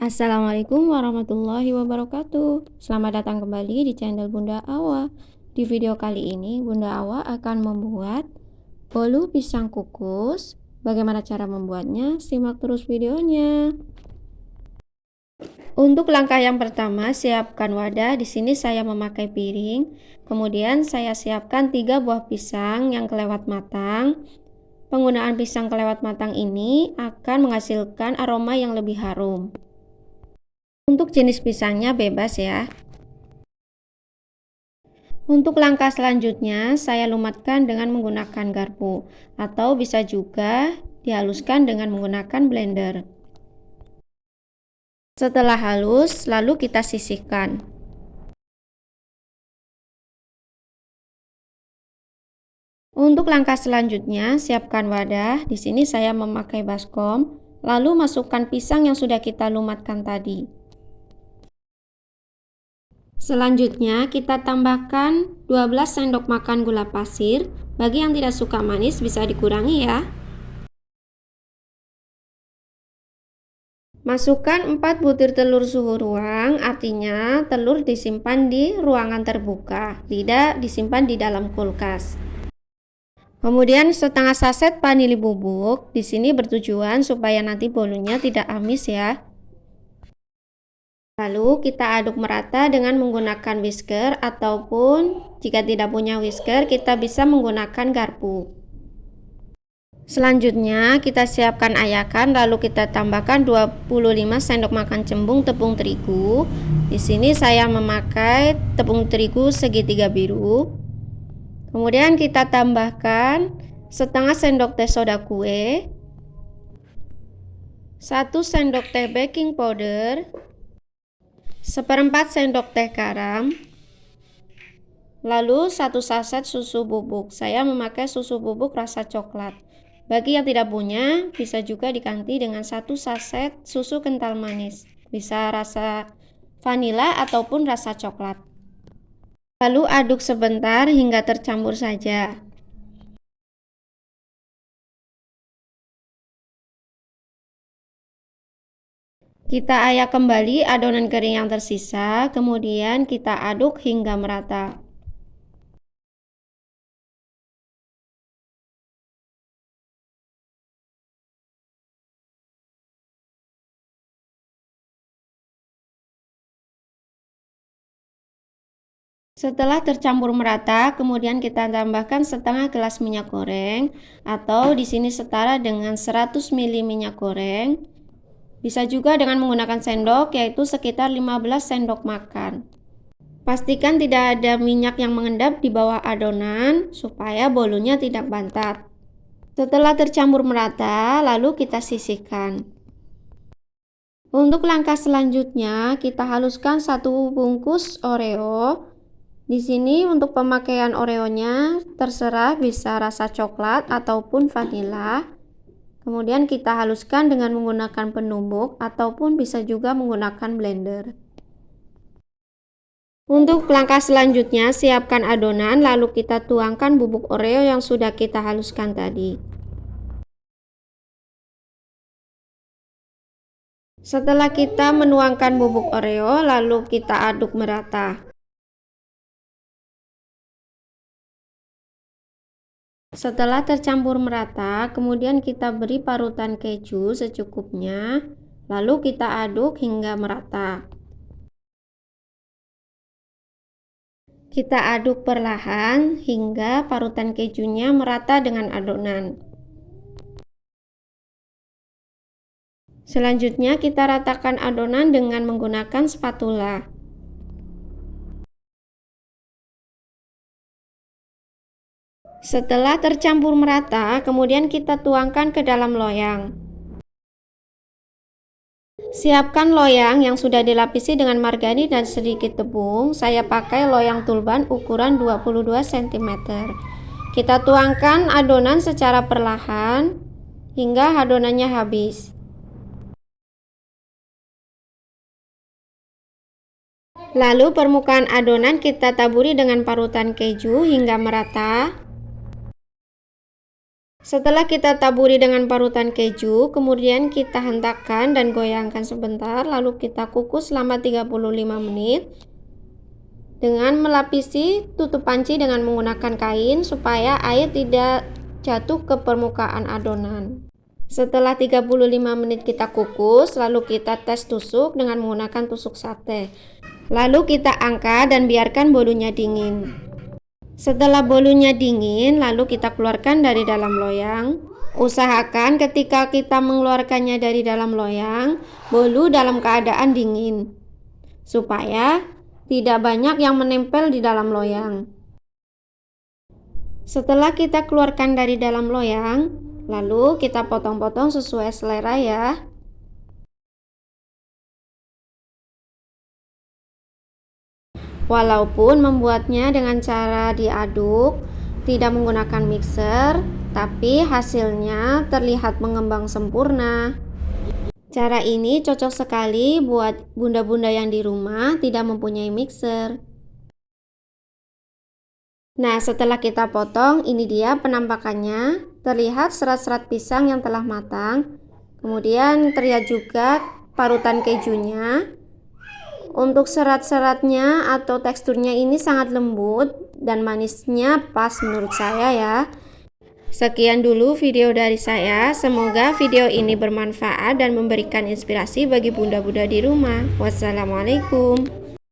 Assalamualaikum warahmatullahi wabarakatuh. Selamat datang kembali di channel Bunda Awa. Di video kali ini Bunda Awa akan membuat bolu pisang kukus. Bagaimana cara membuatnya? Simak terus videonya. Untuk langkah yang pertama, siapkan wadah. Di sini saya memakai piring. Kemudian saya siapkan 3 buah pisang yang kelewat matang. Penggunaan pisang kelewat matang ini akan menghasilkan aroma yang lebih harum. Untuk jenis pisangnya bebas ya. Untuk langkah selanjutnya, saya lumatkan dengan menggunakan garpu, atau bisa juga dihaluskan dengan menggunakan blender. Setelah halus, lalu kita sisihkan. Untuk langkah selanjutnya, siapkan wadah. Di sini saya memakai baskom, lalu masukkan pisang yang sudah kita lumatkan tadi. Selanjutnya, kita tambahkan 12 sendok makan gula pasir. Bagi yang tidak suka manis, bisa dikurangi ya. Masukkan 4 butir telur suhu ruang, artinya telur disimpan di ruangan terbuka, tidak disimpan di dalam kulkas. Kemudian setengah saset vanili bubuk, di sini bertujuan supaya nanti bolunya tidak amis ya. Lalu kita aduk merata dengan menggunakan whisker, ataupun jika tidak punya whisker kita bisa menggunakan garpu. Selanjutnya kita siapkan ayakan, lalu kita tambahkan 25 sendok makan cembung tepung terigu. Di sini saya memakai tepung terigu segitiga biru. Kemudian kita tambahkan setengah sendok teh soda kue, 1 sendok teh baking powder, 1/4 sendok teh garam, lalu 1 saset susu bubuk. Saya memakai susu bubuk rasa coklat. Bagi yang tidak punya, bisa juga diganti dengan 1 saset susu kental manis. Bisa rasa vanila ataupun rasa coklat. Lalu aduk sebentar hingga tercampur saja. Kita ayak kembali adonan kering yang tersisa, kemudian kita aduk hingga merata. Setelah tercampur merata, kemudian kita tambahkan setengah gelas minyak goreng, atau di sini setara dengan 100 ml minyak goreng. Bisa juga dengan menggunakan sendok, yaitu sekitar 15 sendok makan. Pastikan tidak ada minyak yang mengendap di bawah adonan supaya bolunya tidak bantat. Setelah tercampur merata, lalu kita sisihkan. Untuk langkah selanjutnya, kita haluskan 1 bungkus Oreo. Di sini untuk pemakaian Oreonya terserah, bisa rasa coklat ataupun vanila. Kemudian kita haluskan dengan menggunakan penumbuk ataupun bisa juga menggunakan blender. Untuk langkah selanjutnya, siapkan adonan lalu kita tuangkan bubuk Oreo yang sudah kita haluskan tadi. Setelah kita menuangkan bubuk Oreo, lalu kita aduk merata. Setelah tercampur merata, kemudian kita beri parutan keju secukupnya, lalu kita aduk hingga merata. Kita aduk perlahan hingga parutan kejunya merata dengan adonan. Selanjutnya kita ratakan adonan dengan menggunakan spatula. Setelah tercampur merata, kemudian kita tuangkan ke dalam loyang. Siapkan loyang yang sudah dilapisi dengan margarin dan sedikit tepung. Saya pakai loyang tulban ukuran 22 cm. Kita tuangkan adonan secara perlahan hingga adonannya habis. Lalu permukaan adonan kita taburi dengan parutan keju hingga merata. Setelah kita taburi dengan parutan keju, kemudian kita hentakkan dan goyangkan sebentar, lalu kita kukus selama 35 menit dengan melapisi tutup panci dengan menggunakan kain supaya air tidak jatuh ke permukaan adonan. Setelah 35 menit kita kukus, lalu kita tes tusuk dengan menggunakan tusuk sate. Lalu kita angkat dan biarkan bolunya dingin. Setelah bolunya dingin, lalu kita keluarkan dari dalam loyang. Usahakan ketika kita mengeluarkannya dari dalam loyang, bolu dalam keadaan dingin, supaya tidak banyak yang menempel di dalam loyang. Setelah kita keluarkan dari dalam loyang, lalu kita potong-potong sesuai selera ya. Walaupun membuatnya dengan cara diaduk, tidak menggunakan mixer, tapi hasilnya terlihat mengembang sempurna. Cara ini cocok sekali buat bunda-bunda yang di rumah tidak mempunyai mixer. Nah, setelah kita potong, ini dia penampakannya. Terlihat serat-serat pisang yang telah matang. Kemudian terlihat juga parutan kejunya. Untuk serat-seratnya atau teksturnya ini sangat lembut dan manisnya pas menurut saya ya. Sekian dulu video dari saya. Semoga video ini bermanfaat dan memberikan inspirasi bagi bunda-bunda di rumah. Wassalamualaikum.